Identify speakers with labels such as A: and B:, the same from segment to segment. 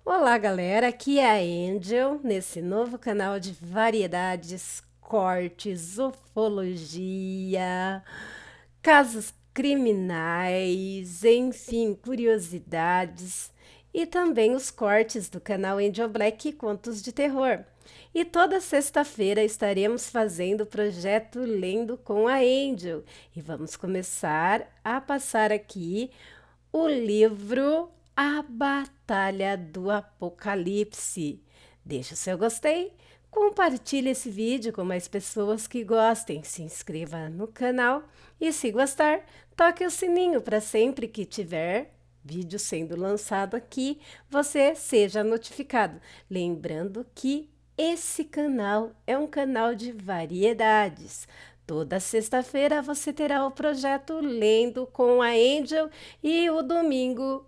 A: Olá, galera, aqui é a Angel, nesse novo canal de variedades, cortes, ufologia, casos criminais, enfim, curiosidades e também os cortes do canal Angel Black e contos de terror. E toda sexta-feira estaremos fazendo o projeto Lendo com a Angel e vamos começar a passar aqui o livro A Batalha do Apocalipse. Deixe o seu gostei, compartilhe esse vídeo com mais pessoas que gostem, se inscreva no canal e, se gostar, toque o sininho para sempre que tiver vídeo sendo lançado aqui, você seja notificado. Lembrando que esse canal é um canal de variedades. Toda sexta-feira você terá o projeto Lendo com a Angel e o domingo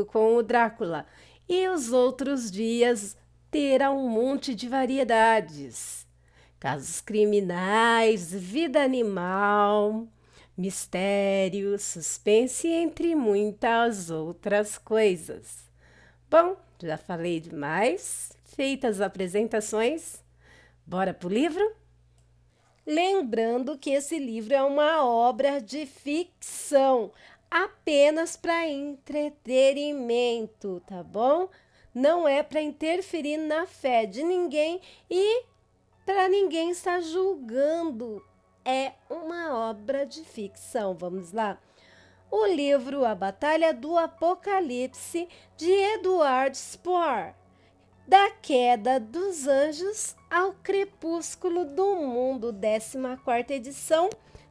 A: com o Drácula. E os outros dias terá um monte de variedades. Casos criminais, vida animal, mistério, suspense, entre muitas outras coisas. Bom, já falei demais. Feitas as apresentações, bora pro livro? Lembrando que esse livro é uma obra de ficção, apenas para entretenimento, tá bom? Não é para interferir na fé de ninguém e para ninguém estar julgando. É uma obra de ficção. Vamos lá? O livro A Batalha do Apocalipse, de Edward Spohr. Da queda dos anjos ao crepúsculo do mundo, 14ª edição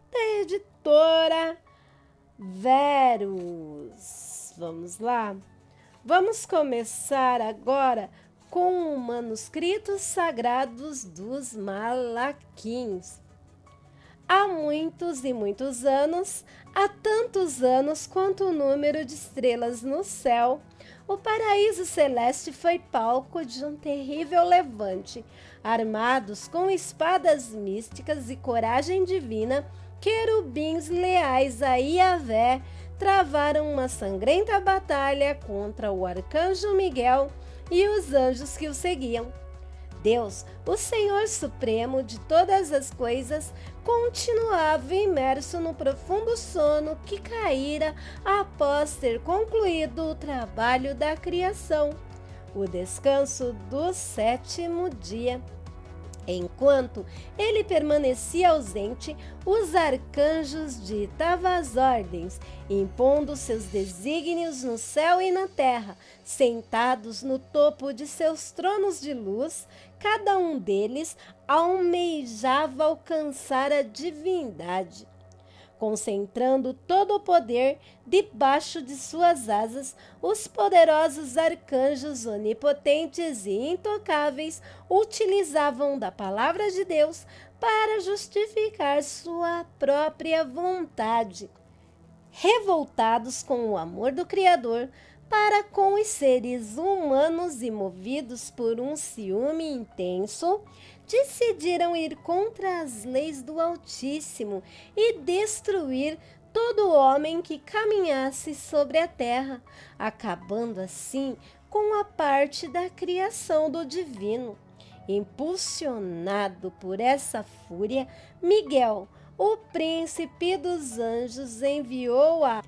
A: da editora Verus. Vamos lá? Vamos começar agora com os manuscritos sagrados dos Malaquins. Há muitos e muitos anos, há tantos anos quanto o número de estrelas no céu, o paraíso celeste foi palco de um terrível levante. Armados com espadas místicas e coragem divina, querubins leais a Iavé travaram uma sangrenta batalha contra o arcanjo Miguel e os anjos que o seguiam. Deus, o Senhor Supremo de todas as coisas, continuava imerso no profundo sono que caíra após ter concluído o trabalho da criação, o descanso do 7º dia. Enquanto ele permanecia ausente, os arcanjos ditavam as ordens, impondo seus desígnios no céu e na terra. Sentados no topo de seus tronos de luz, cada um deles almejava alcançar a divindade. Concentrando todo o poder debaixo de suas asas, os poderosos arcanjos onipotentes e intocáveis utilizavam da palavra de Deus para justificar sua própria vontade. Revoltados com o amor do Criador para com os seres humanos e movidos por um ciúme intenso, decidiram ir contra as leis do Altíssimo e destruir todo homem que caminhasse sobre a terra, acabando assim com a parte da criação do divino. Impulsionado por essa fúria, Miguel, o príncipe dos anjos, enviou a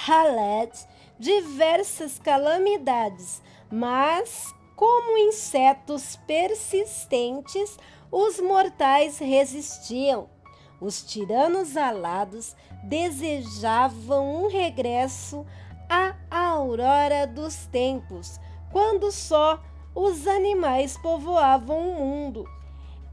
A: Haled diversas calamidades, mas, como insetos persistentes, os mortais resistiam. Os tiranos alados desejavam um regresso à aurora dos tempos, quando só os animais povoavam o mundo.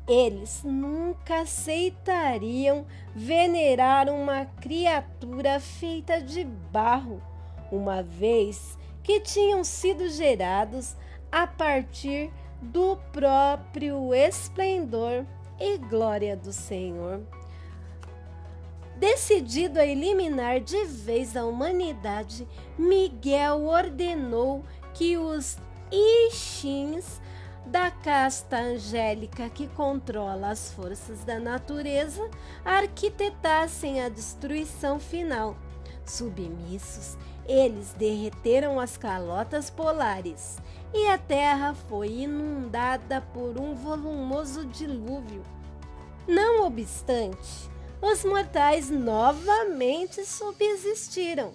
A: Eles nunca aceitariam venerar uma criatura feita de barro, uma vez que tinham sido gerados a partir do próprio esplendor e glória do Senhor. Decidido a eliminar de vez a humanidade, Miguel ordenou que os Ixins da casta angélica que controla as forças da natureza arquitetassem a destruição final. Submissos, eles derreteram as calotas polares e a terra foi inundada por um volumoso dilúvio. Não obstante, os mortais novamente subsistiram.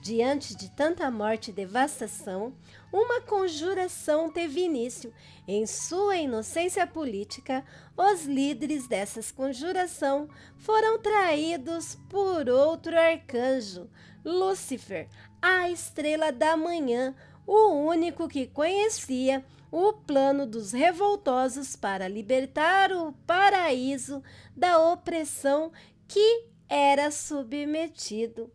A: Diante de tanta morte e devastação, uma conjuração teve início. Em sua inocência política, os líderes dessa conjuração foram traídos por outro arcanjo, Lúcifer, a estrela da manhã, o único que conhecia o plano dos revoltosos para libertar o paraíso da opressão que era submetido.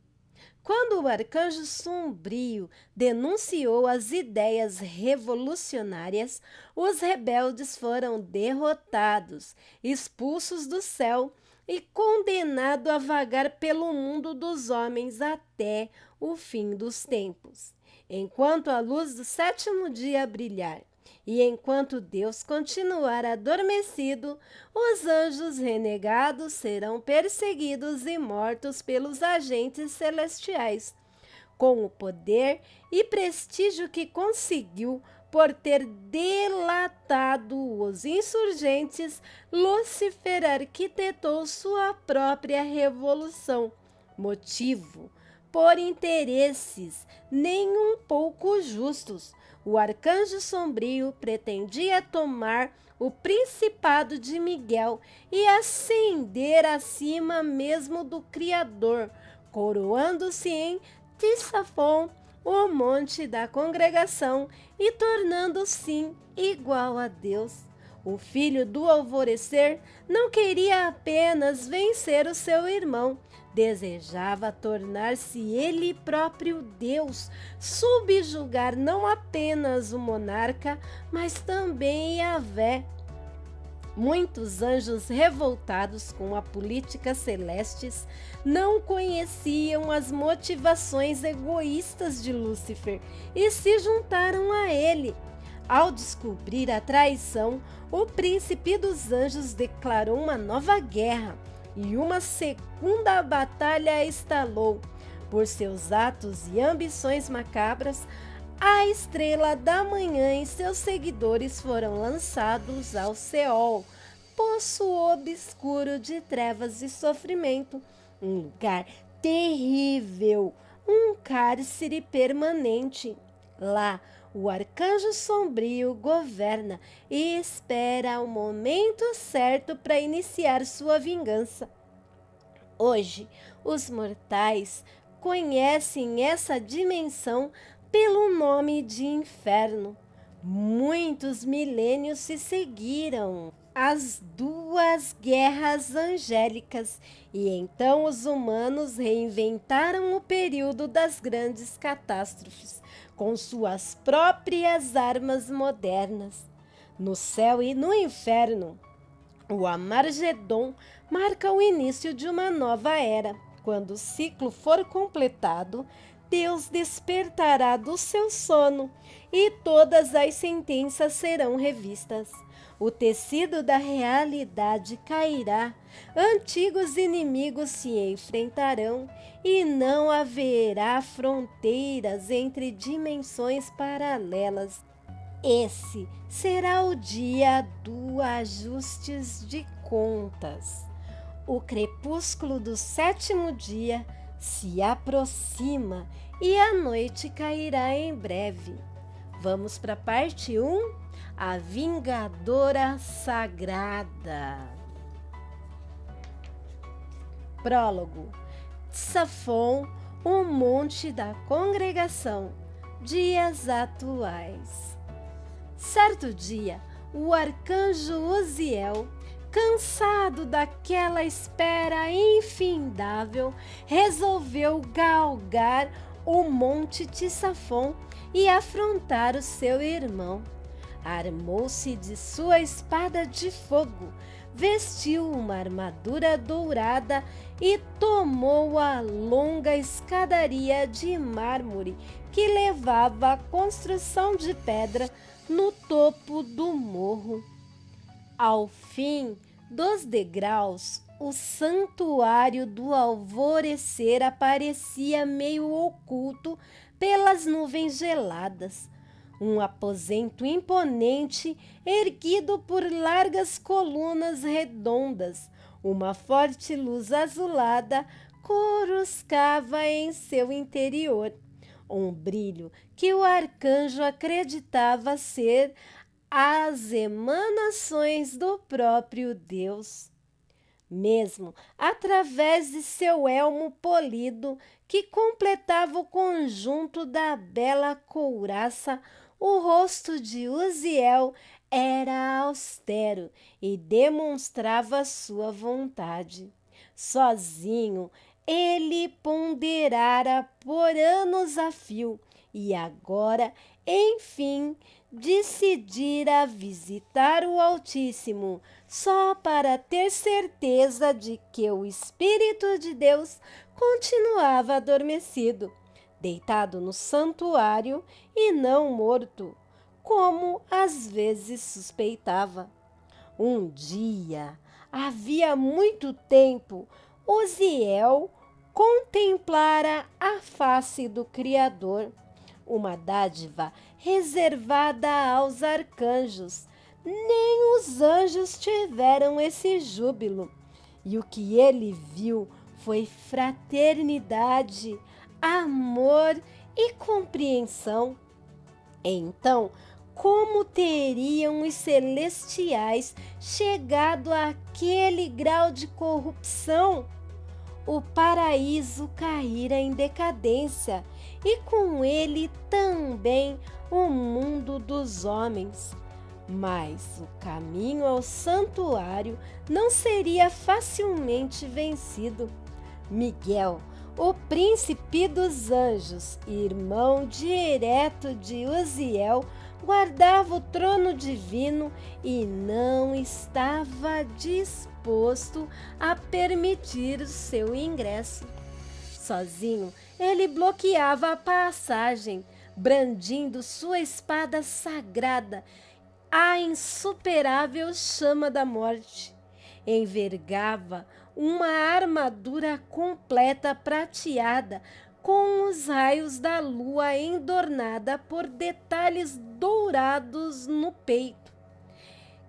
A: Quando o arcanjo sombrio denunciou as ideias revolucionárias, os rebeldes foram derrotados, expulsos do céu e condenados a vagar pelo mundo dos homens até o fim dos tempos. Enquanto a luz do sétimo dia brilhar, e enquanto Deus continuar adormecido, os anjos renegados serão perseguidos e mortos pelos agentes celestiais. Com o poder e prestígio que conseguiu por ter delatado os insurgentes, Lúcifer arquitetou sua própria revolução. Motivo: por interesses nem um pouco justos. O arcanjo sombrio pretendia tomar o principado de Miguel e ascender acima mesmo do Criador, coroando-se em Tissafon, o monte da congregação, e tornando-se igual a Deus. O filho do alvorecer não queria apenas vencer o seu irmão, desejava tornar-se ele próprio Deus, subjugar não apenas o monarca, mas também Yahvé. Muitos anjos revoltados com a política celestes não conheciam as motivações egoístas de Lúcifer e se juntaram a ele. Ao descobrir a traição, o príncipe dos anjos declarou uma nova guerra e uma segunda batalha estalou. Por seus atos e ambições macabras, a estrela da manhã e seus seguidores foram lançados ao Seol, poço obscuro de trevas e sofrimento, um lugar terrível, um cárcere permanente. Lá, o arcanjo sombrio governa e espera o momento certo para iniciar sua vingança. Hoje, os mortais conhecem essa dimensão pelo nome de inferno. Muitos milênios se seguiram as duas guerras angélicas e então os humanos reinventaram o período das grandes catástrofes com suas próprias armas modernas. No céu e no inferno, o Amargedon marca o início de uma nova era. Quando o ciclo for completado, Deus despertará do seu sono e todas as sentenças serão revistas. O tecido da realidade cairá, antigos inimigos se enfrentarão e não haverá fronteiras entre dimensões paralelas. Esse será o dia do ajustes de contas. O crepúsculo do sétimo dia se aproxima e a noite cairá em breve. Vamos para a parte 1, a Vingadora Sagrada. Prólogo. Tissafon, o monte da congregação, dias atuais. Certo dia, o arcanjo Uziel, cansado daquela espera infindável, resolveu galgar o monte Tissafon e afrontar o seu irmão. Armou-se de sua espada de fogo, vestiu uma armadura dourada e tomou a longa escadaria de mármore que levava à construção de pedra no topo do morro. Ao fim dos degraus, o santuário do alvorecer aparecia meio oculto pelas nuvens geladas. Um aposento imponente, erguido por largas colunas redondas, uma forte luz azulada coruscava em seu interior, um brilho que o arcanjo acreditava ser as emanações do próprio Deus. Mesmo através de seu elmo polido, que completava o conjunto da bela couraça, o rosto de Uziel era austero e demonstrava sua vontade. Sozinho, ele ponderara por anos a fio e agora, enfim, decidira visitar o Altíssimo, só para ter certeza de que o Espírito de Deus continuava adormecido, deitado no santuário e não morto, como às vezes suspeitava. Um dia, havia muito tempo, Uziel contemplara a face do Criador, uma dádiva reservada aos arcanjos. Nem os anjos tiveram esse júbilo. E o que ele viu foi fraternidade, amor e compreensão. Então, como teriam os celestiais chegado àquele grau de corrupção? O paraíso caíra em decadência e com ele também o mundo dos homens. Mas o caminho ao santuário não seria facilmente vencido. Miguel, o príncipe dos anjos, irmão direto de Uziel, guardava o trono divino e não estava disposto a permitir o seu ingresso. Sozinho, ele bloqueava a passagem, brandindo sua espada sagrada, a insuperável chama da morte. Envergava uma armadura completa prateada, com os raios da lua endornada por detalhes dourados no peito,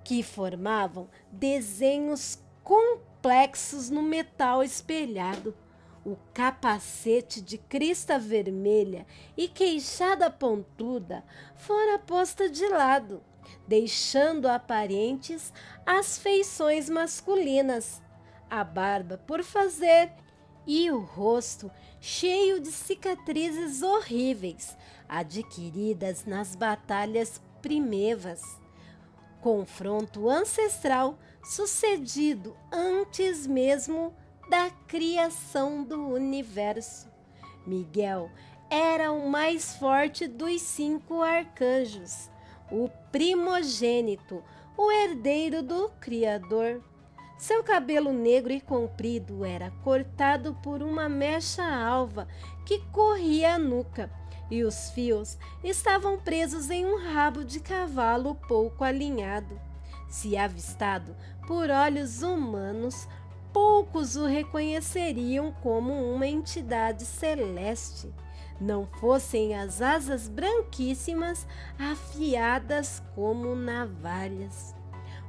A: que formavam desenhos complexos no metal espelhado. O capacete de crista vermelha e queixada pontuda fora posta de lado, deixando aparentes as feições masculinas, a barba por fazer e o rosto cheio de cicatrizes horríveis, adquiridas nas batalhas primevas. Confronto ancestral sucedido antes mesmo da criação do universo. Miguel era o mais forte dos 5 arcanjos, o primogênito, o herdeiro do Criador. Seu cabelo negro e comprido era cortado por uma mecha alva que corria à nuca, e os fios estavam presos em um rabo de cavalo pouco alinhado. Se avistado por olhos humanos, poucos o reconheceriam como uma entidade celeste, não fossem as asas branquíssimas afiadas como navalhas.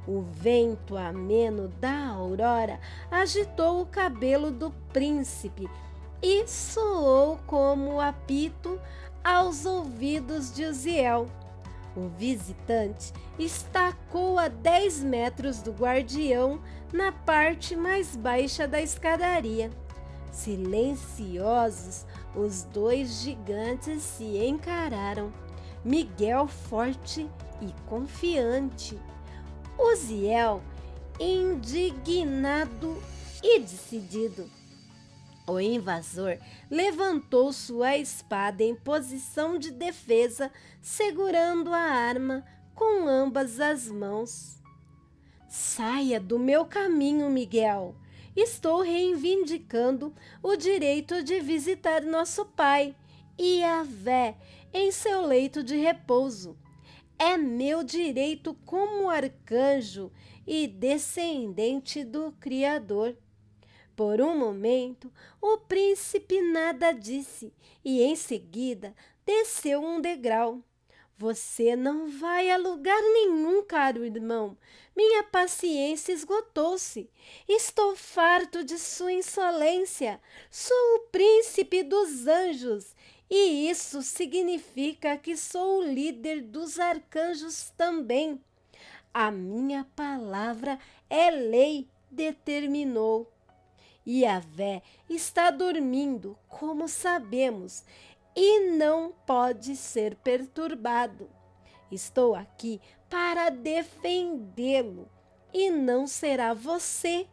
A: O vento ameno da aurora agitou o cabelo do príncipe e soou como apito aos ouvidos de Uziel. O visitante estacou a 10 metros do guardião na parte mais baixa da escadaria. Silenciosos, os 2 gigantes se encararam, Miguel forte e confiante, Uziel indignado e decidido. O invasor levantou sua espada em posição de defesa, segurando a arma com ambas as mãos. Saia do meu caminho, Miguel. Estou reivindicando o direito de visitar nosso pai, Yahvé, em seu leito de repouso. É meu direito como arcanjo e descendente do Criador. Por um momento, o príncipe nada disse e, em seguida, desceu um degrau. Você não vai a lugar nenhum, caro irmão. Minha paciência esgotou-se. Estou farto de sua insolência. Sou o príncipe dos anjos e isso significa que sou o líder dos arcanjos também. A minha palavra é lei, determinou. Yahvé está dormindo, como sabemos, e não pode ser perturbado. Estou aqui para defendê-lo, e não será você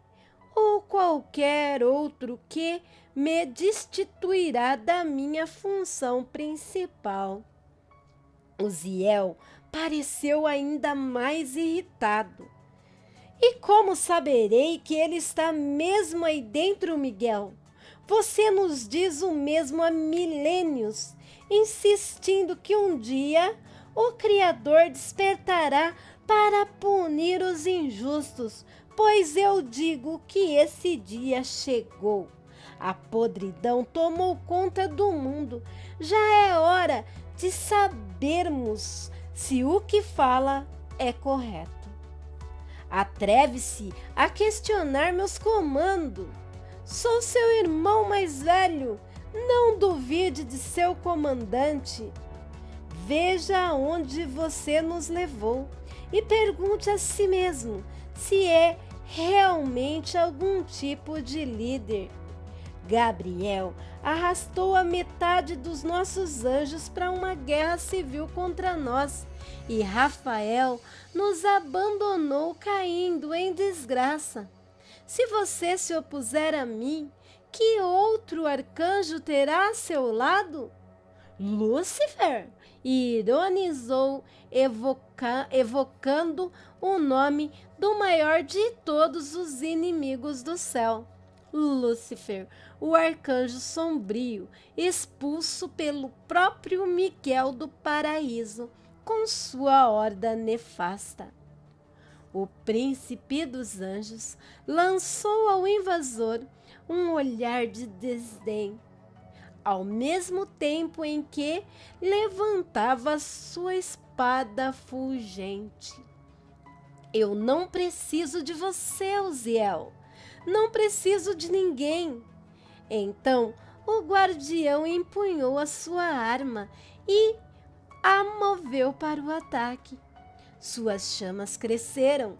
A: ou qualquer outro que me destituirá da minha função principal. Uziel pareceu ainda mais irritado. E como saberei que ele está mesmo aí dentro, Miguel? Você nos diz o mesmo há milênios, insistindo que um dia o Criador despertará para punir os injustos, pois eu digo que esse dia chegou. A podridão tomou conta do mundo. Já é hora de sabermos se o que fala é correto. Atreve-se a questionar meus comandos. Sou seu irmão mais velho. Não duvide de seu comandante. Veja aonde você nos levou e pergunte a si mesmo se é realmente algum tipo de líder. Gabriel arrastou a metade dos nossos anjos para uma guerra civil contra nós e Rafael nos abandonou caindo em desgraça. Se você se opuser a mim, que outro arcanjo terá a seu lado? Lúcifer, ironizou, evocando o nome do maior de todos os inimigos do céu. Lúcifer, o arcanjo sombrio, expulso pelo próprio Miguel do paraíso, com sua horda nefasta. O príncipe dos anjos lançou ao invasor um olhar de desdém, ao mesmo tempo em que levantava sua espada fulgente. Eu não preciso de você, Uziel. Não preciso de ninguém. Então o guardião empunhou a sua arma e a moveu para o ataque. Suas chamas cresceram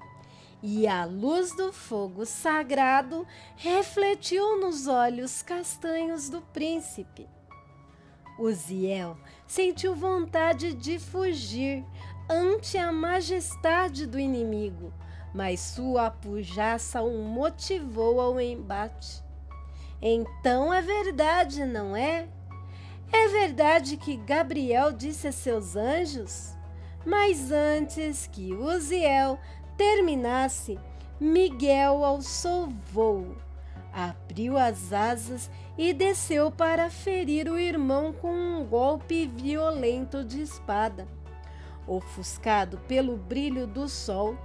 A: e a luz do fogo sagrado refletiu nos olhos castanhos do príncipe. Uziel sentiu vontade de fugir ante a majestade do inimigo, mas sua pujança o motivou ao embate. Então é verdade, não é? É verdade que Gabriel disse a seus anjos? Mas antes que Uziel terminasse, Miguel alçou voo, abriu as asas e desceu para ferir o irmão com um golpe violento de espada. Ofuscado pelo brilho do sol,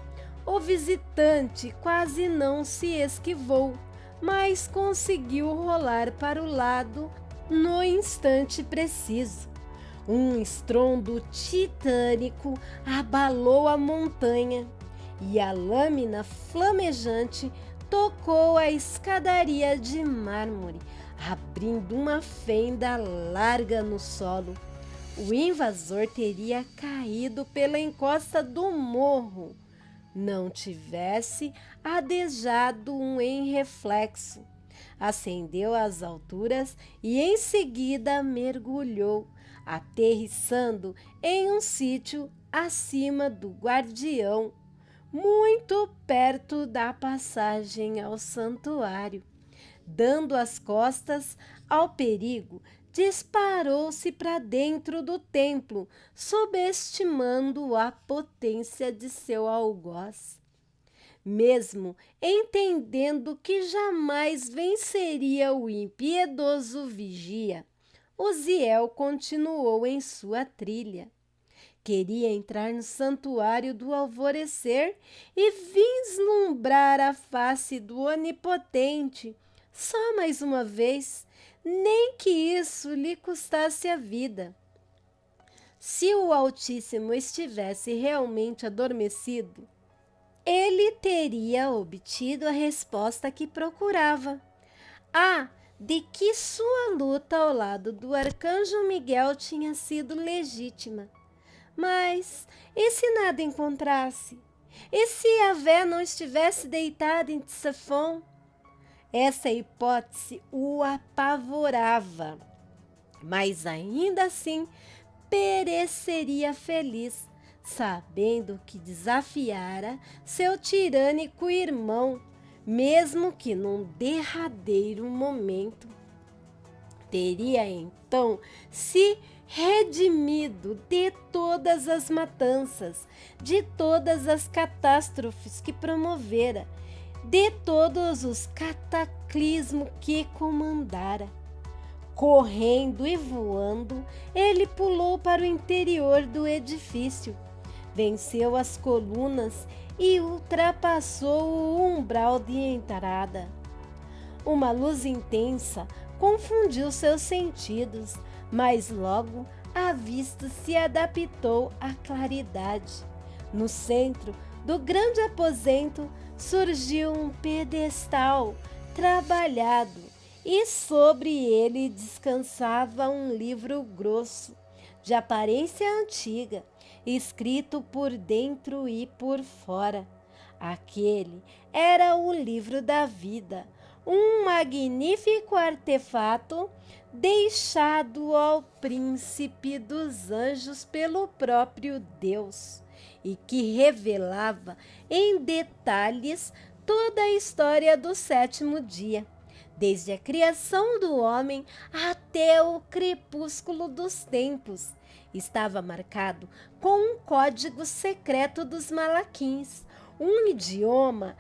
A: o visitante quase não se esquivou, mas conseguiu rolar para o lado no instante preciso. Um estrondo titânico abalou a montanha e a lâmina flamejante tocou a escadaria de mármore, abrindo uma fenda larga no solo. O invasor teria caído pela encosta do morro, não tivesse adejado em reflexo. Ascendeu às alturas e em seguida mergulhou, aterrissando em um sítio acima do guardião, muito perto da passagem ao santuário. Dando as costas ao perigo, disparou-se para dentro do templo, subestimando a potência de seu algoz. Mesmo entendendo que jamais venceria o impiedoso vigia, Uziel continuou em sua trilha. Queria entrar no santuário do alvorecer e vislumbrar a face do Onipotente, só mais uma vez, nem que isso lhe custasse a vida. Se o Altíssimo estivesse realmente adormecido, ele teria obtido a resposta que procurava. De que sua luta ao lado do arcanjo Miguel tinha sido legítima. Mas, e se nada encontrasse? E se Yahvé não estivesse deitado em Tsefon? Essa hipótese o apavorava, mas ainda assim pereceria feliz, sabendo que desafiara seu tirânico irmão, mesmo que num derradeiro momento. Teria então se redimido de todas as matanças, de todas as catástrofes que promovera, de todos os cataclismos que comandara. Correndo e voando, ele pulou para o interior do edifício, venceu as colunas e ultrapassou o umbral de entrada. Uma luz intensa confundiu seus sentidos, mas logo a vista se adaptou à claridade. No centro do grande aposento surgiu um pedestal trabalhado e sobre ele descansava um livro grosso, de aparência antiga, escrito por dentro e por fora. Aquele era o livro da vida, um magnífico artefato deixado ao príncipe dos anjos pelo próprio Deus e que revelava em detalhes toda a história do sétimo dia, desde a criação do homem até o crepúsculo dos tempos. Estava marcado com um código secreto dos Malaquins, um idioma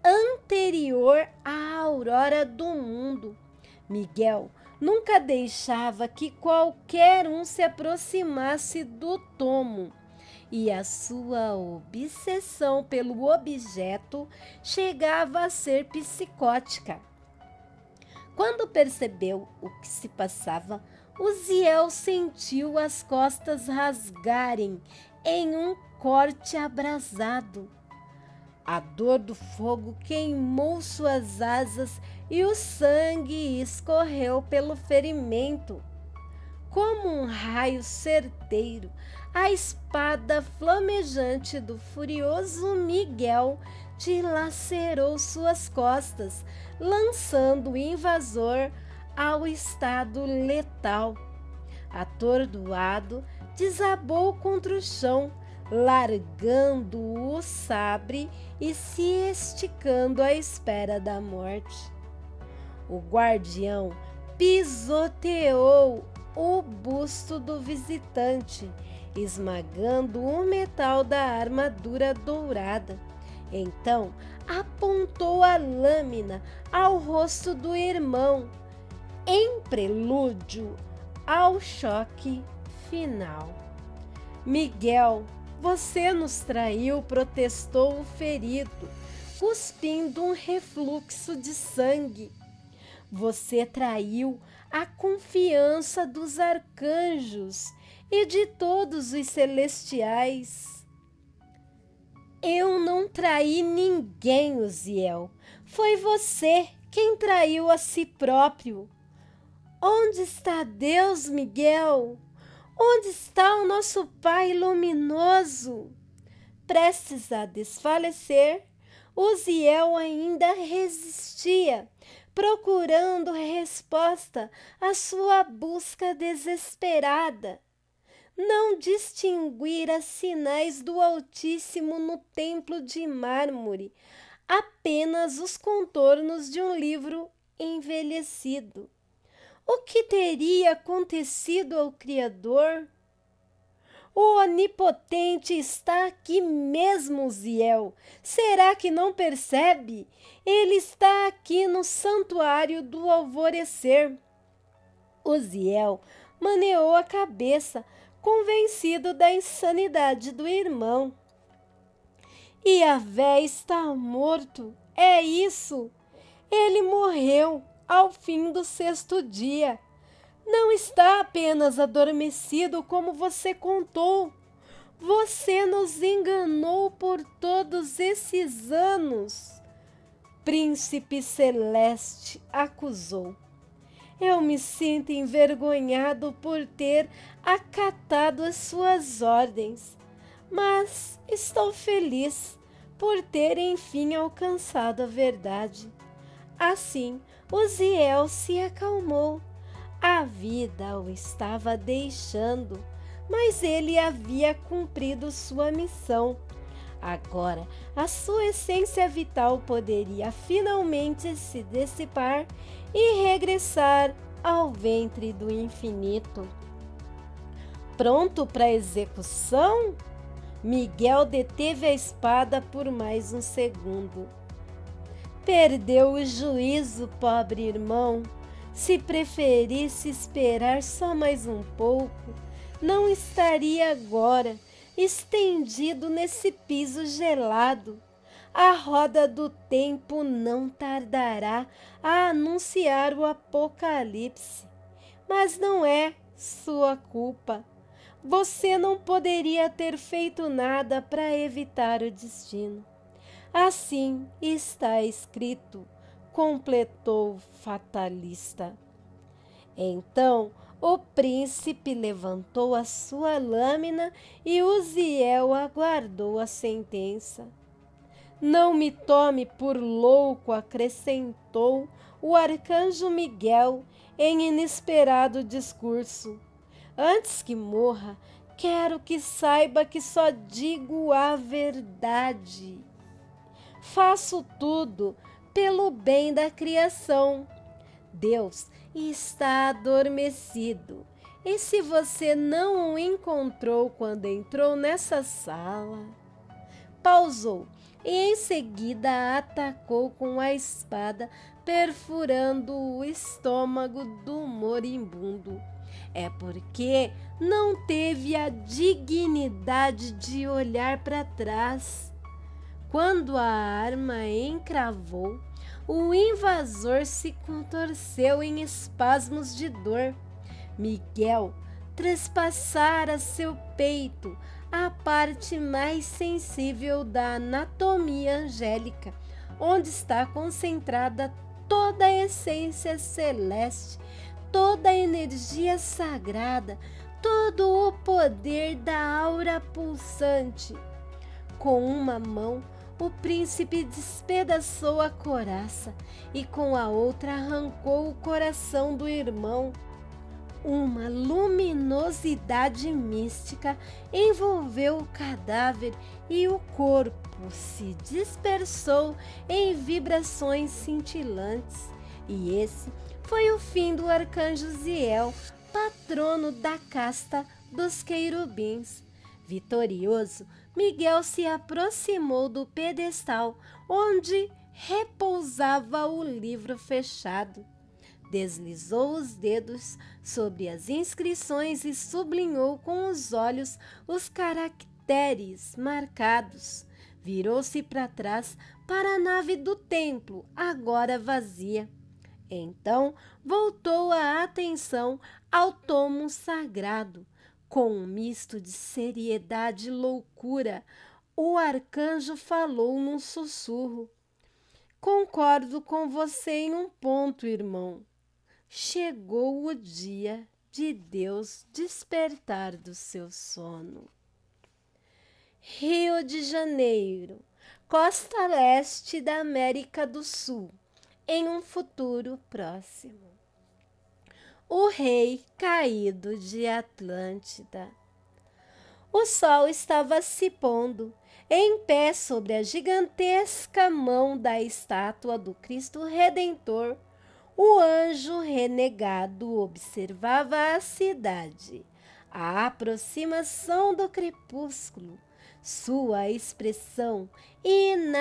A: anterior à aurora do mundo. Miguel nunca deixava que qualquer um se aproximasse do tomo, e a sua obsessão pelo objeto chegava a ser psicótica. Quando percebeu o que se passava, Uziel sentiu as costas rasgarem em um corte abrasado. A dor do fogo queimou suas asas e o sangue escorreu pelo ferimento. Como um raio certeiro, a espada flamejante do furioso Miguel dilacerou suas costas, lançando o invasor ao estado letal. Atordoado, desabou contra o chão, largando o sabre e se esticando à espera da morte. O guardião pisoteou o busto do visitante, esmagando o metal da armadura dourada. Então apontou a lâmina ao rosto do irmão, em prelúdio ao choque final. Miguel, você nos traiu, protestou o ferido, cuspindo um refluxo de sangue. Você traiu a confiança dos arcanjos e de todos os celestiais. Eu não traí ninguém, Uziel. Foi você quem traiu a si próprio. Onde está Deus, Miguel? Onde está o nosso Pai luminoso? Prestes a desfalecer, Uziel ainda resistia, procurando resposta à sua busca desesperada. Não distinguira sinais do Altíssimo no templo de mármore, apenas os contornos de um livro envelhecido. O que teria acontecido ao Criador? O Onipotente está aqui mesmo, Uziel. Será que não percebe? Ele está aqui no santuário do alvorecer. Uziel maneou a cabeça, convencido da insanidade do irmão. Yahvé está morto, é isso? Ele morreu ao fim do 6º dia. Não está apenas adormecido como você contou. Você nos enganou por todos esses anos. Príncipe Celeste acusou. Eu me sinto envergonhado por ter acatado as suas ordens, mas estou feliz por ter enfim alcançado a verdade. Assim, Uziel se acalmou. A vida o estava deixando, mas ele havia cumprido sua missão. Agora, a sua essência vital poderia finalmente se dissipar e regressar ao ventre do infinito. Pronto para execução? Miguel deteve a espada por mais um segundo. Perdeu o juízo, pobre irmão. Se preferisse esperar só mais um pouco, não estaria agora estendido nesse piso gelado. A roda do tempo não tardará a anunciar o apocalipse. Mas não é sua culpa. Você não poderia ter feito nada para evitar o destino. Assim está escrito, completou o fatalista. Então o príncipe levantou a sua lâmina e Uziel aguardou a sentença. Não me tome por louco, acrescentou o arcanjo Miguel em inesperado discurso. Antes que morra, quero que saiba que só digo a verdade. Faço tudo pelo bem da criação. Deus está adormecido. E se você não o encontrou quando entrou nessa sala? Pausou e em seguida atacou com a espada, perfurando o estômago do moribundo. É porque não teve a dignidade de olhar para trás. Quando a arma encravou, o invasor se contorceu em espasmos de dor. Miguel trespassara seu peito, a parte mais sensível da anatomia angélica, onde está concentrada toda a essência celeste, toda a energia sagrada, todo o poder da aura pulsante. Com uma mão, o príncipe despedaçou a couraça e com a outra arrancou o coração do irmão. Uma luminosidade mística envolveu o cadáver e o corpo se dispersou em vibrações cintilantes. E esse foi o fim do arcanjo Ziel, patrono da casta dos querubins. Vitorioso, Miguel se aproximou do pedestal onde repousava o livro fechado. Deslizou os dedos sobre as inscrições e sublinhou com os olhos os caracteres marcados. Virou-se para trás para a nave do templo, agora vazia. Então voltou a atenção ao tomo sagrado. Com um misto de seriedade e loucura, o arcanjo falou num sussurro. Concordo com você em um ponto, irmão. Chegou o dia de Deus despertar do seu sono. Rio de Janeiro, costa leste da América do Sul, em um futuro próximo. O rei caído de Atlântida. O sol estava se pondo, em pé sobre a gigantesca mão da estátua do Cristo Redentor. O anjo renegado observava a cidade, a aproximação do crepúsculo. Sua expressão inabalável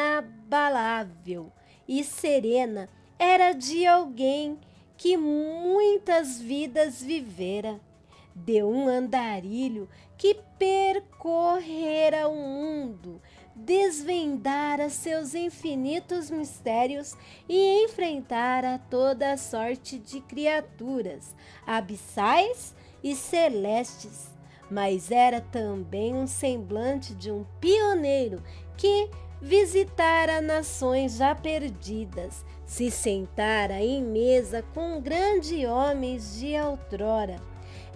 A: e serena era de alguém que muitas vidas vivera, de um andarilho que percorrera o mundo, desvendara seus infinitos mistérios e enfrentara toda sorte de criaturas, abissais e celestes. Mas era também um semblante de um pioneiro que visitara nações já perdidas, se sentara em mesa com grandes homens de outrora.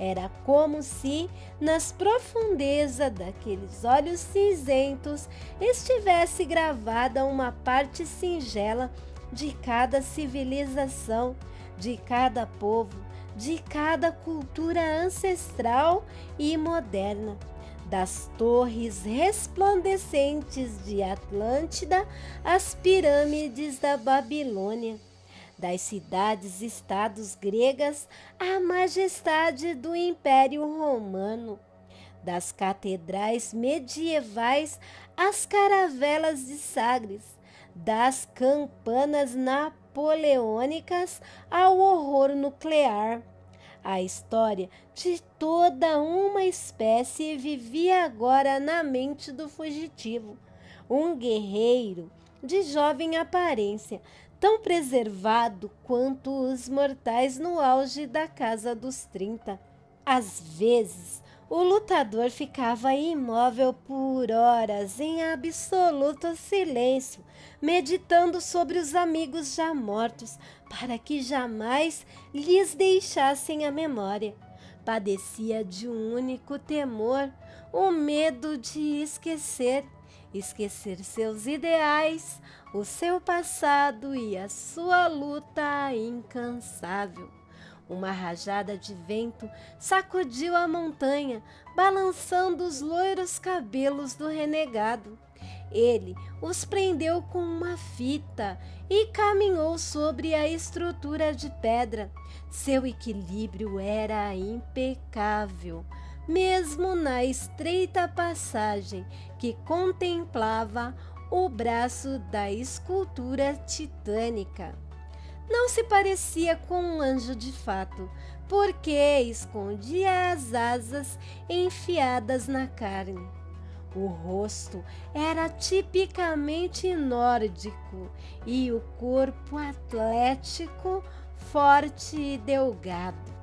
A: Era como se, nas profundezas daqueles olhos cinzentos, estivesse gravada uma parte singela de cada civilização, de cada povo, de cada cultura ancestral e moderna. Das torres resplandecentes de Atlântida às pirâmides da Babilônia, das cidades-estados gregas à majestade do Império Romano, das catedrais medievais às caravelas de Sagres, das campanas napoleônicas ao horror nuclear. A história de toda uma espécie vivia agora na mente do fugitivo, um guerreiro de jovem aparência, tão preservado quanto os mortais no auge da casa dos 30. Às vezes, o lutador ficava imóvel por horas em absoluto silêncio, meditando sobre os amigos já mortos, para que jamais lhes deixassem a memória. Padecia de um único temor, o medo de esquecer seus ideais, o seu passado e a sua luta incansável. Uma rajada de vento sacudiu a montanha, balançando os loiros cabelos do renegado. Ele os prendeu com uma fita e caminhou sobre a estrutura de pedra. Seu equilíbrio era impecável, mesmo na estreita passagem que contemplava o braço da escultura titânica. Não se parecia com um anjo de fato, porque escondia as asas enfiadas na carne. O rosto era tipicamente nórdico e o corpo atlético, forte e delgado.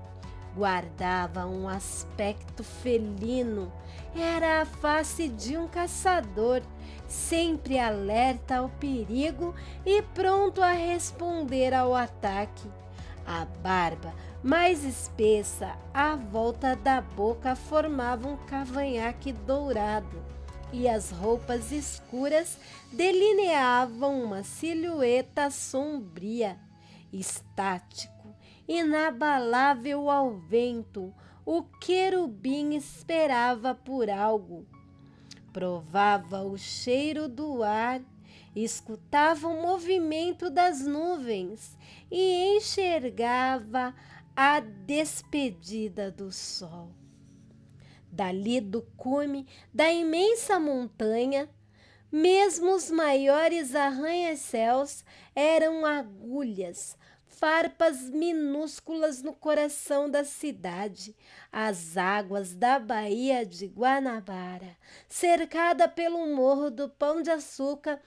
A: Guardava um aspecto felino, era a face de um caçador, sempre alerta ao perigo e pronto a responder ao ataque. A barba mais espessa à volta da boca formava um cavanhaque dourado e as roupas escuras delineavam uma silhueta sombria, estático, inabalável ao vento. O querubim esperava por algo. Provava o cheiro do ar, escutava o movimento das nuvens e enxergava a despedida do sol. Dali do cume da imensa montanha, mesmo os maiores arranha-céus eram agulhas, farpas minúsculas no coração da cidade. As águas da Baía de Guanabara, cercada pelo morro do Pão de Açúcar,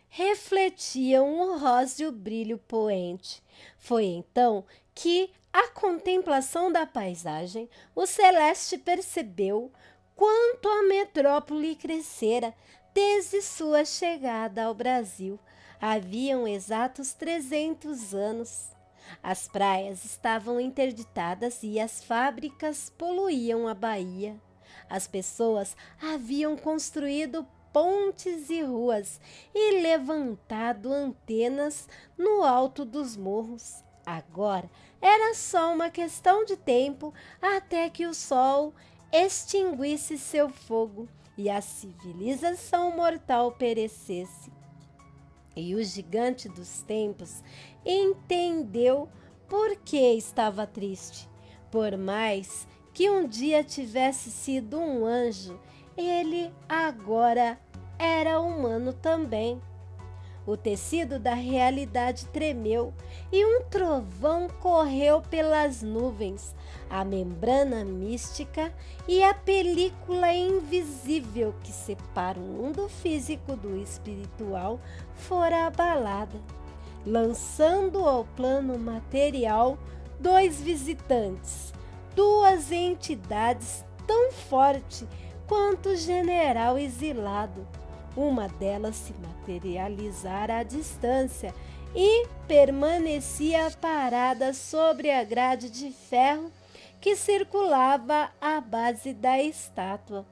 A: refletiam um róseo brilho poente. Foi então que, à contemplação da paisagem, o Celeste percebeu quanto a metrópole crescera desde sua chegada ao Brasil. Haviam exatos 300 anos. As praias estavam interditadas e as fábricas poluíam a Bahia. As pessoas haviam construído pontes e ruas e levantado antenas no alto dos morros. Agora era só uma questão de tempo até que o sol extinguisse seu fogo e a civilização mortal perecesse. E o gigante dos tempos entendeu por que estava triste. Por mais que um dia tivesse sido um anjo, ele agora era humano também. O tecido da realidade tremeu e um trovão correu pelas nuvens. A membrana mística e a película invisível que separa o mundo físico do espiritual fora abalada, lançando ao plano material dois visitantes, duas entidades tão fortes quanto o general exilado. Uma delas se materializara à distância e permanecia parada sobre a grade de ferro que circulava à base da estátua.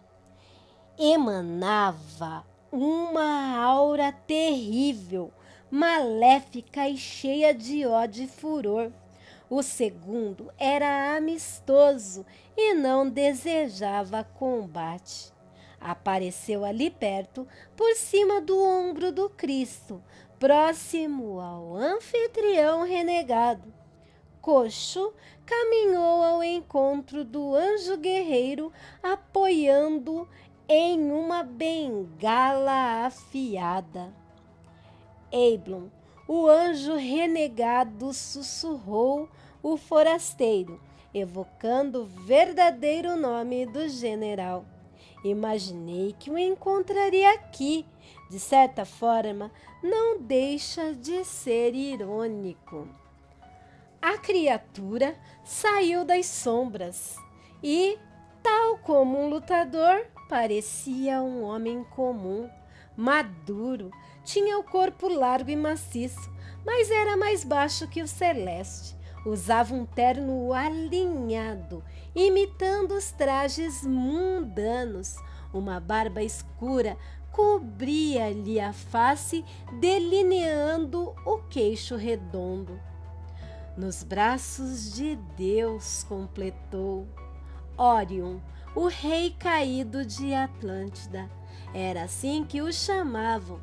A: Emanava uma aura terrível, maléfica e cheia de ódio e furor. O segundo era amistoso e não desejava combate. Apareceu ali perto, por cima do ombro do Cristo, próximo ao anfitrião renegado. Coxo caminhou ao encontro do anjo guerreiro, apoiando em uma bengala afiada. Eiblon, o anjo renegado, sussurrou o forasteiro, evocando o verdadeiro nome do general. Imaginei que o encontraria aqui. De certa forma, não deixa de ser irônico. A criatura saiu das sombras e, tal como um lutador, parecia um homem comum, maduro. Tinha o corpo largo e maciço, mas era mais baixo que o celeste. Usava um terno alinhado, imitando os trajes mundanos. Uma barba escura cobria-lhe a face, delineando o queixo redondo. Nos braços de Deus, completou. Orion, o rei caído de Atlântida. Era assim que o chamavam.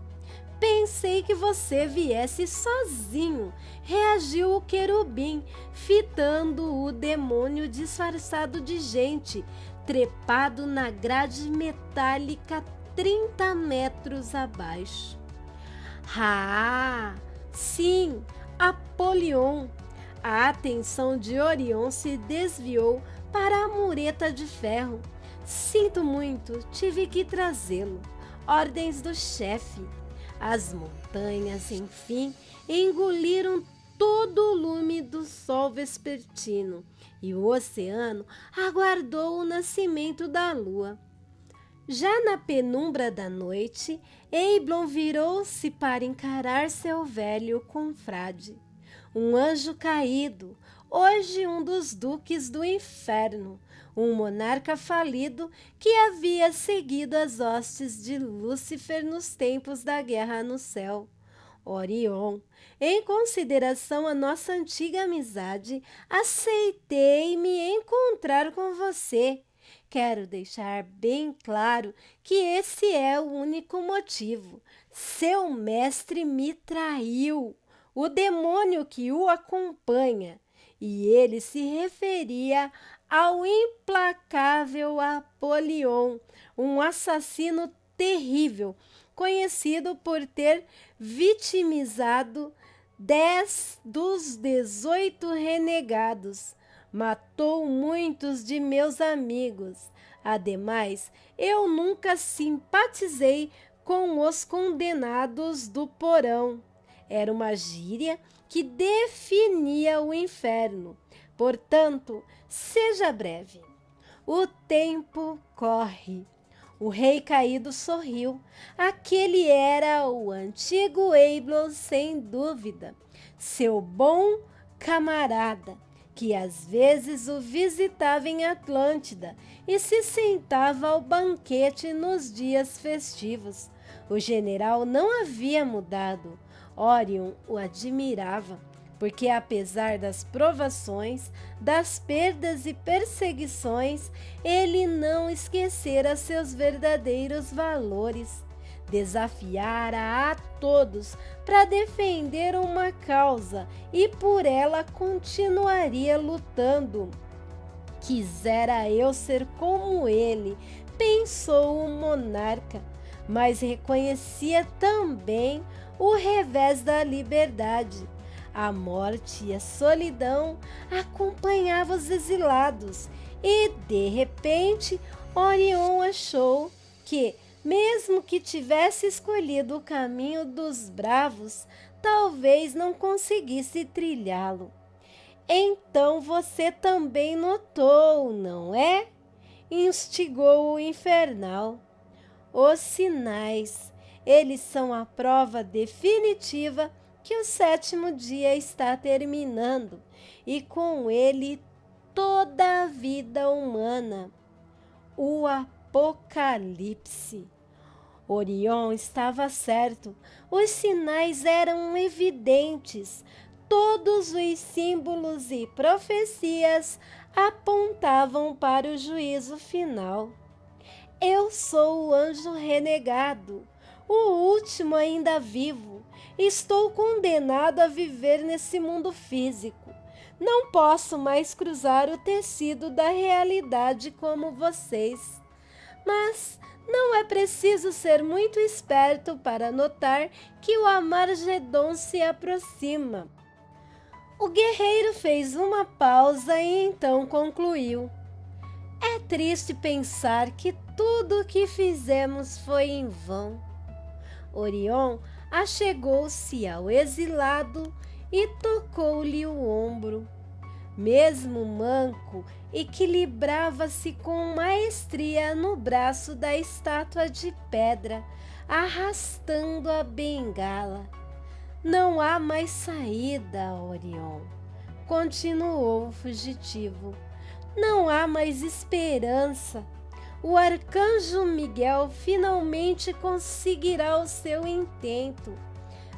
A: Pensei que você viesse sozinho, reagiu o querubim, fitando o demônio disfarçado de gente, trepado na grade metálica 30 metros abaixo. Ah, sim, Apolion. A atenção de Orion se desviou para a mureta de ferro. Sinto muito, tive que trazê-lo. Ordens do chefe. As montanhas, enfim, engoliram todo o lume do sol vespertino e o oceano aguardou o nascimento da lua. Já na penumbra da noite, Eiblon virou-se para encarar seu velho confrade. Um anjo caído, hoje um dos duques do inferno, um monarca falido que havia seguido as hostes de Lúcifer nos tempos da guerra no céu. Orion, em consideração à nossa antiga amizade, aceitei me encontrar com você. Quero deixar bem claro que esse é o único motivo. Seu mestre me traiu, o demônio que o acompanha, e ele se referia ao implacável Apolion, um assassino terrível, conhecido por ter vitimizado 10 dos 18 renegados. Matou muitos de meus amigos. Ademais, eu nunca simpatizei com os condenados do porão. Era uma gíria que definia o inferno. Portanto, seja breve. O tempo corre. O rei caído sorriu. Aquele era o antigo Eiblon, sem dúvida, seu bom camarada, que às vezes o visitava em Atlântida e se sentava ao banquete nos dias festivos. O general não havia mudado. Orion o admirava, porque apesar das provações, das perdas e perseguições, ele não esquecera seus verdadeiros valores. Desafiara a todos para defender uma causa e por ela continuaria lutando. Quisera eu ser como ele, pensou o monarca, mas reconhecia também o revés da liberdade. A morte e a solidão acompanhavam os exilados e, de repente, Orion achou que, mesmo que tivesse escolhido o caminho dos bravos, talvez não conseguisse trilhá-lo. Então você também notou, não é? Instigou o infernal. Os sinais, eles são a prova definitiva que o 7º dia está terminando e com ele toda a vida humana. O Apocalipse. Orion estava certo, os sinais eram evidentes, todos os símbolos e profecias apontavam para o juízo final. Eu sou o anjo renegado, o último ainda vivo. Estou condenado a viver nesse mundo físico. Não posso mais cruzar o tecido da realidade como vocês. Mas não é preciso ser muito esperto para notar que o Amargedon se aproxima. O guerreiro fez uma pausa e então concluiu. É triste pensar que tudo o que fizemos foi em vão. Orion achegou-se ao exilado e tocou-lhe o ombro. Mesmo manco, equilibrava-se com maestria no braço da estátua de pedra, arrastando a bengala. Não há mais saída, Orion, continuou o fugitivo. Não há mais esperança. O arcanjo Miguel finalmente conseguirá o seu intento,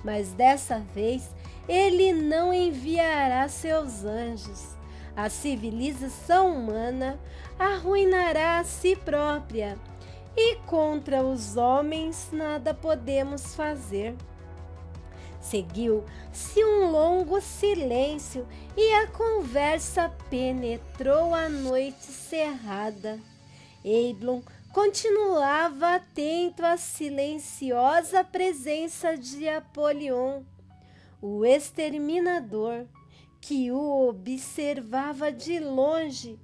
A: mas dessa vez ele não enviará seus anjos. A civilização humana arruinará a si própria e contra os homens nada podemos fazer. Seguiu-se um longo silêncio e a conversa penetrou a noite cerrada. Eiblon continuava atento à silenciosa presença de Apolion, o exterminador, que o observava de longe.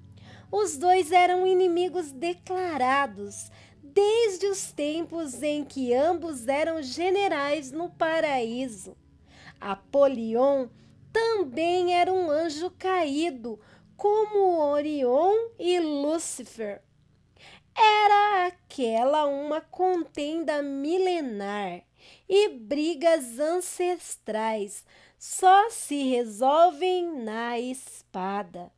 A: Os dois eram inimigos declarados desde os tempos em que ambos eram generais no paraíso. Apolion também era um anjo caído, como Orion e Lúcifer. Era aquela uma contenda milenar e brigas ancestrais só se resolvem na espada.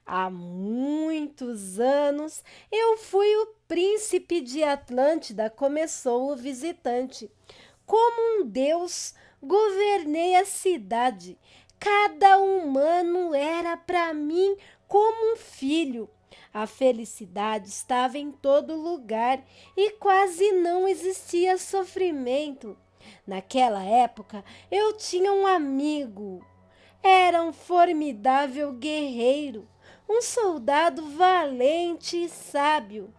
A: Há muitos anos eu fui o príncipe de Atlântida, começou o visitante. Como um deus, governei a cidade. Cada humano era para mim como um filho. A felicidade estava em todo lugar e quase não existia sofrimento. Naquela época, eu tinha um amigo. Era um formidável guerreiro, um soldado valente e sábio.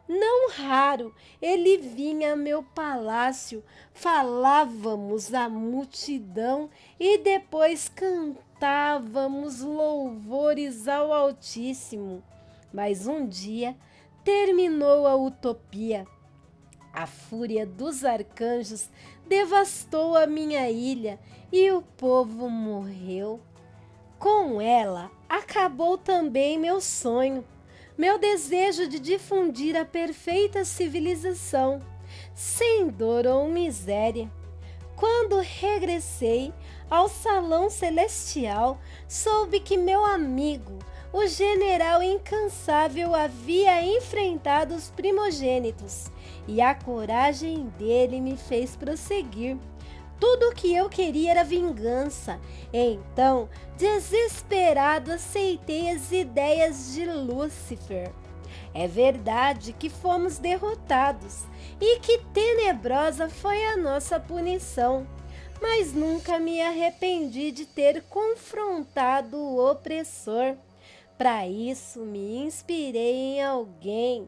A: Não raro, ele vinha a meu palácio, falávamos à multidão e depois cantávamos louvores ao Altíssimo. Mas um dia terminou a utopia. A fúria dos arcanjos devastou a minha ilha e o povo morreu. Com ela, acabou também meu sonho, meu desejo de difundir a perfeita civilização, sem dor ou miséria. Quando regressei ao salão celestial, soube que meu amigo, o general incansável, havia enfrentado os primogênitos, e a coragem dele me fez prosseguir. Tudo o que eu queria era vingança. Então, desesperado, aceitei as ideias de Lúcifer. É verdade que fomos derrotados e que tenebrosa foi a nossa punição, mas nunca me arrependi de ter confrontado o opressor. Para isso, me inspirei em alguém.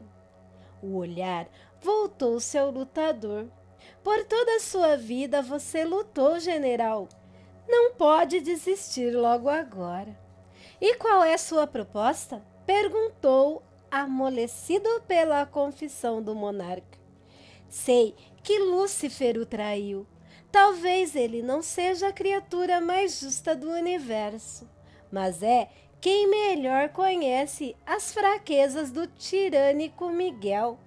A: O olhar voltou-se ao lutador. Por toda a sua vida você lutou, general. Não pode desistir logo agora. E qual é sua proposta? Perguntou, amolecido pela confissão do monarca. Sei que Lúcifer o traiu. Talvez ele não seja a criatura mais justa do universo, mas é quem melhor conhece as fraquezas do tirânico Miguel.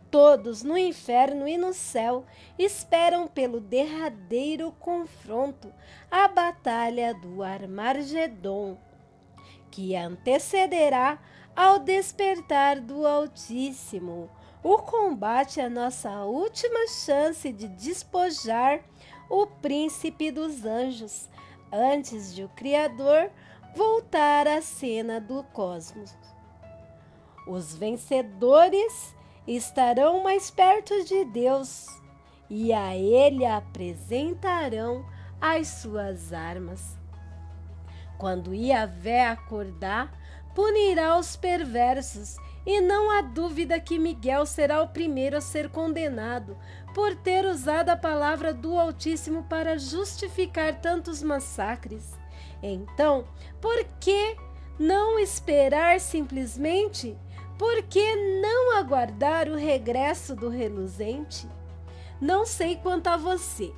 A: Todos no inferno e no céu esperam pelo derradeiro confronto, a batalha do Armagedon, que antecederá ao despertar do Altíssimo. O combate é a nossa última chance de despojar o príncipe dos anjos, antes de o Criador voltar à cena do cosmos. Os vencedores estarão mais perto de Deus e a Ele apresentarão as suas armas. Quando Yahvé acordar, punirá os perversos, e não há dúvida que Miguel será o primeiro a ser condenado por ter usado a palavra do Altíssimo para justificar tantos massacres. Então, por que não esperar simplesmente? Por que não aguardar o regresso do reluzente? Não sei quanto a você,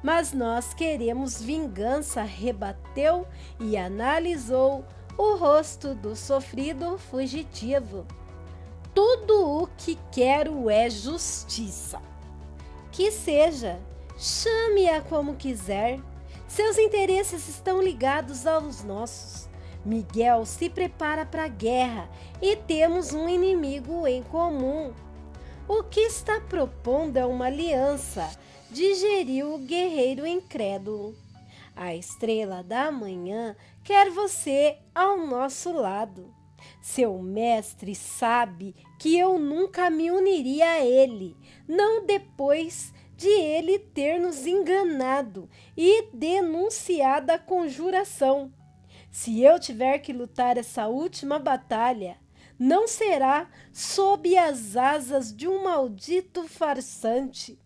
A: mas nós queremos vingança, rebateu e analisou o rosto do sofrido fugitivo. Tudo o que quero é justiça. Que seja, chame-a como quiser. Seus interesses estão ligados aos nossos. Miguel se prepara para a guerra e temos um inimigo em comum. O que está propondo é uma aliança, digeriu o guerreiro incrédulo. A estrela da manhã quer você ao nosso lado. Seu mestre sabe que eu nunca me uniria a ele, não depois de ele ter nos enganado e denunciado a conjuração. Se eu tiver que lutar essa última batalha, não será sob as asas de um maldito farsante.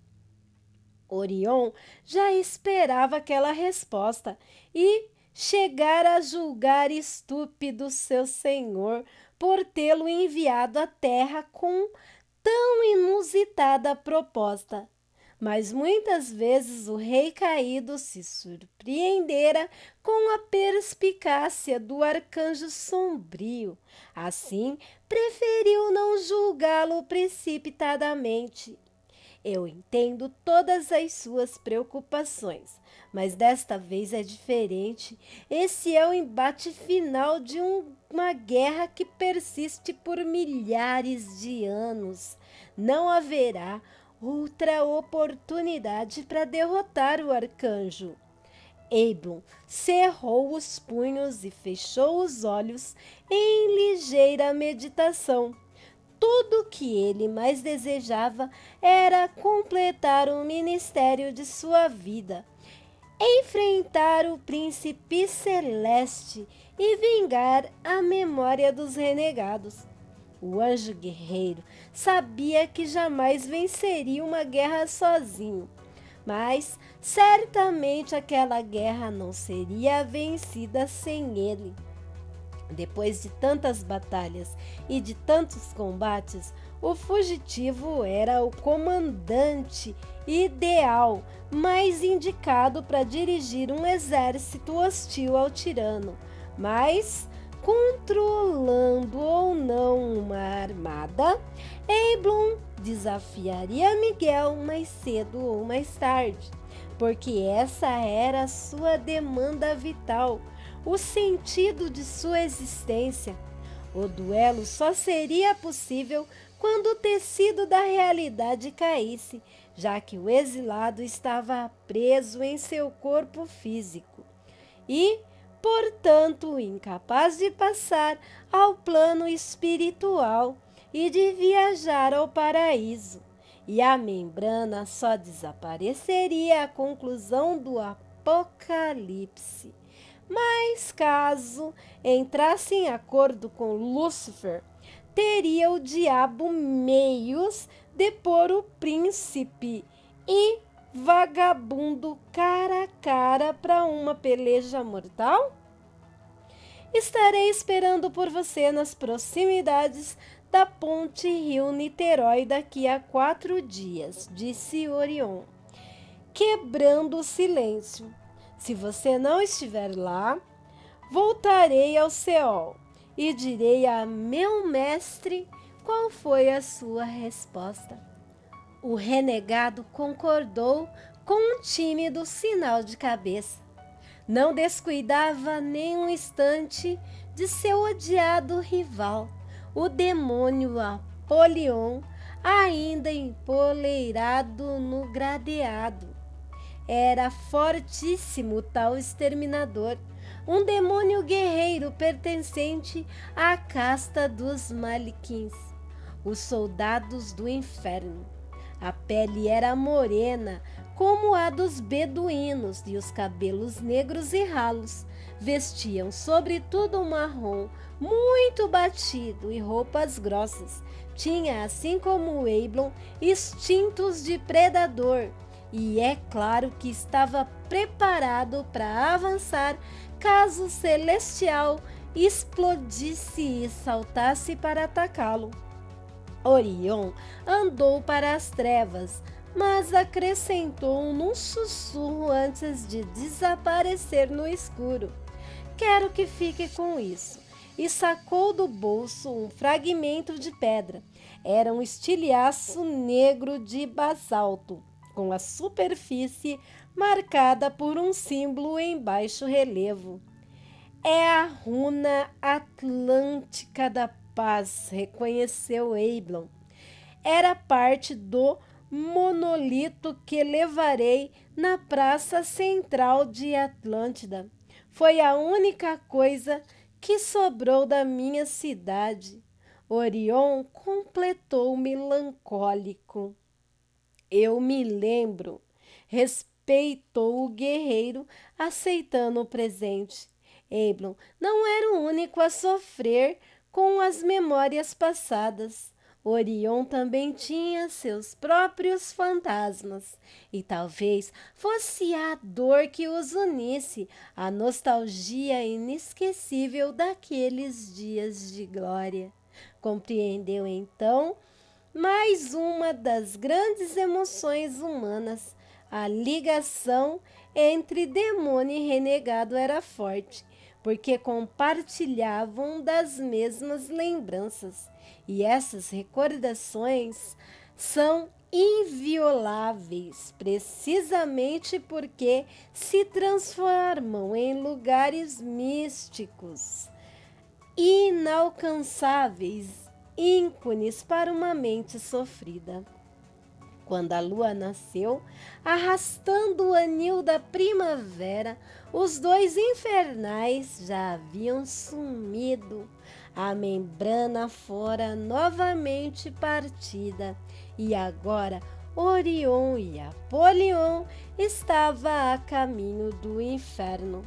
A: Orion já esperava aquela resposta e chegara a julgar estúpido seu senhor por tê-lo enviado à terra com tão inusitada proposta. Mas muitas vezes o rei caído se surpreendera com a perspicácia do arcanjo sombrio. Assim, preferiu não julgá-lo precipitadamente. Eu entendo todas as suas preocupações, mas desta vez é diferente. Esse é o embate final de uma guerra que persiste por milhares de anos. Não haverá outra oportunidade para derrotar o arcanjo. Eblon cerrou os punhos e fechou os olhos em ligeira meditação. Tudo o que ele mais desejava era completar o ministério de sua vida, enfrentar o príncipe celeste e vingar a memória dos renegados. O anjo guerreiro sabia que jamais venceria uma guerra sozinho, mas certamente aquela guerra não seria vencida sem ele. Depois de tantas batalhas e de tantos combates, o fugitivo era o comandante ideal, mais indicado para dirigir um exército hostil ao tirano. Mas, controlando ou não uma armada, Eblon desafiaria Miguel mais cedo ou mais tarde, porque essa era a sua demanda vital, o sentido de sua existência. O duelo só seria possível quando o tecido da realidade caísse, já que o exilado estava preso em seu corpo físico e, portanto, incapaz de passar ao plano espiritual e de viajar ao paraíso. E a membrana só desapareceria à conclusão do Apocalipse. Mas caso entrasse em acordo com Lúcifer, teria o diabo meios de pôr o príncipe e vagabundo cara a cara para uma peleja mortal? Estarei esperando por você nas proximidades da ponte Rio-Niterói daqui a 4 dias, disse Orion, quebrando o silêncio. Se você não estiver lá, voltarei ao Seol e direi a meu mestre qual foi a sua resposta. O renegado concordou com um tímido sinal de cabeça. Não descuidava nem um instante de seu odiado rival, o demônio Apolion, ainda empoleirado no gradeado. Era fortíssimo tal exterminador, um demônio guerreiro pertencente à casta dos Maliquins, os soldados do inferno. A pele era morena, como a dos beduínos, e os cabelos negros e ralos. Vestiam sobretudo marrom, muito batido, e roupas grossas. Tinha, assim como Eiblon, instintos de predador, e é claro que estava preparado para avançar caso o Celestial explodisse e saltasse para atacá-lo. Orion andou para as trevas, mas acrescentou num sussurro antes de desaparecer no escuro: quero que fique com isso. E sacou do bolso um fragmento de pedra. Era um estilhaço negro de basalto, com a superfície marcada por um símbolo em baixo relevo. É a runa atlântica da paz, reconheceu Eiblon. Era parte do monolito que levarei na praça central de Atlântida. Foi a única coisa que sobrou da minha cidade. Orion completou melancólico. Eu me lembro, respeitou o guerreiro, aceitando o presente. Eiblon não era o único a sofrer com as memórias passadas. Orion também tinha seus próprios fantasmas, e talvez fosse a dor que os unisse, a nostalgia inesquecível daqueles dias de glória. Compreendeu então mais uma das grandes emoções humanas. A ligação entre demônio e renegado era forte, porque compartilhavam das mesmas lembranças. E essas recordações são invioláveis, precisamente porque se transformam em lugares místicos, inalcançáveis, ícones para uma mente sofrida. Quando a lua nasceu, arrastando o anil da primavera, os dois infernais já haviam sumido. A membrana fora novamente partida, e agora Orion e Apolion estavam a caminho do inferno.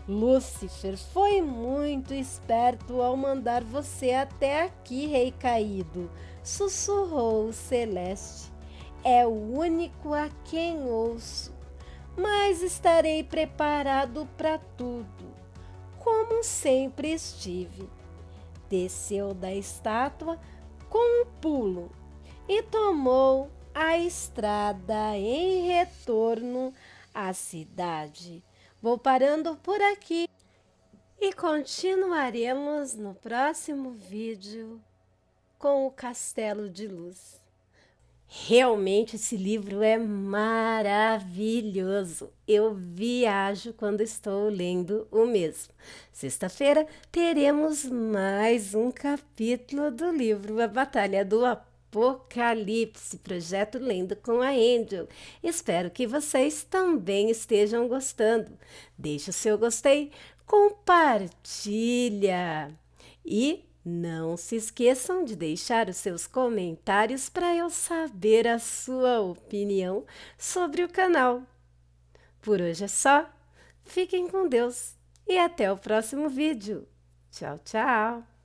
A: Lúcifer foi muito esperto ao mandar você até aqui, rei caído, sussurrou o celeste. É o único a quem ouço, mas estarei preparado para tudo, como sempre estive. Desceu da estátua com um pulo e tomou a estrada em retorno à cidade. Vou parando por aqui e continuaremos no próximo vídeo com o Castelo de Luz. Realmente esse livro é maravilhoso. Eu viajo quando estou lendo o mesmo. Sexta-feira teremos mais um capítulo do livro A Batalha do Apocalipse, projeto Lendo com a Angel. Espero que vocês também estejam gostando. Deixe o seu gostei, compartilha e não se esqueçam de deixar os seus comentários para eu saber a sua opinião sobre o canal. Por hoje é só. Fiquem com Deus e até o próximo vídeo. Tchau, tchau!